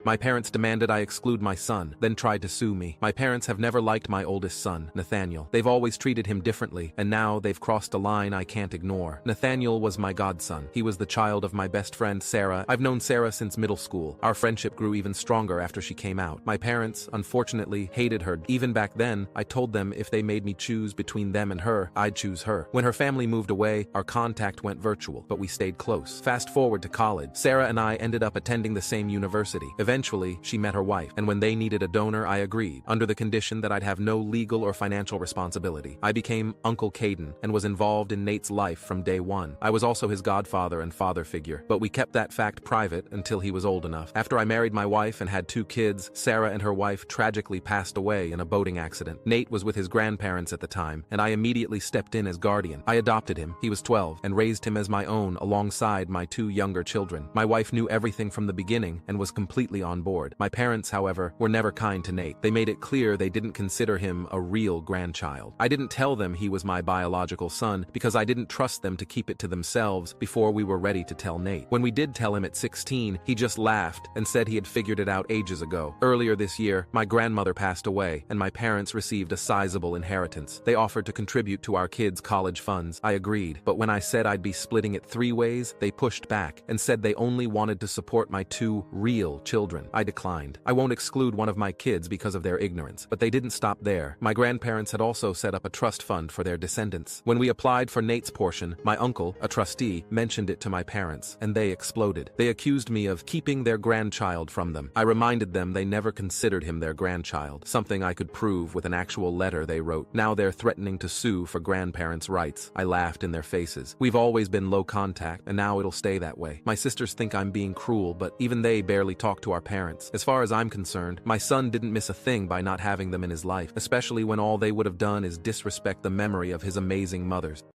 My parents demanded I exclude my son, then tried to sue me. My parents have never liked my oldest son, Nathaniel. They've always treated him differently, and now they've crossed a line I can't ignore. Nathaniel was my godson. He was the child of my best friend, Sarah. I've known Sarah since middle school. Our friendship grew even stronger after she came out. My parents, unfortunately, hated her. Even back then, I told them if they made me choose between them and her, I'd choose her. When her family moved away, our contact went virtual, but we stayed close. Fast forward to college. Sarah and I ended up attending the same university. Eventually, she met her wife, and when they needed a donor, I agreed, under the condition that I'd have no legal or financial responsibility. I became Uncle Caden, and was involved in Nate's life from day one. I was also his godfather and father figure, but we kept that fact private until he was old enough. After I married my wife and had 2 kids, Sarah and her wife tragically passed away in a boating accident. Nate was with his grandparents at the time, and I immediately stepped in as guardian. I adopted him, he was 12, and raised him as my own alongside my 2 younger children. My wife knew everything from the beginning and was completely on board. My parents, however, were never kind to Nate. They made it clear they didn't consider him a real grandchild. I didn't tell them he was my biological son because I didn't trust them to keep it to themselves before we were ready to tell Nate. When we did tell him at 16, he just laughed and said he had figured it out ages ago. Earlier this year, my grandmother passed away, and my parents received a sizable inheritance. They offered to contribute to our kids' college funds. I agreed, but when I said I'd be splitting it 3 ways, they pushed back and said they only wanted to support my 2 real children. I declined. I won't exclude one of my kids because of their ignorance, but they didn't stop there. My grandparents had also set up a trust fund for their descendants. When we applied for Nate's portion, my uncle, a trustee, mentioned it to my parents, and they exploded. They accused me of keeping their grandchild from them. I reminded them they never considered him their grandchild, something I could prove with an actual letter they wrote. Now they're threatening to sue for grandparents' rights. I laughed in their faces. We've always been low contact, and now it'll stay that way. My sisters think I'm being cruel, but even they barely talk to our parents. As far as I'm concerned, my son didn't miss a thing by not having them in his life, especially when all they would have done is disrespect the memory of his amazing mothers.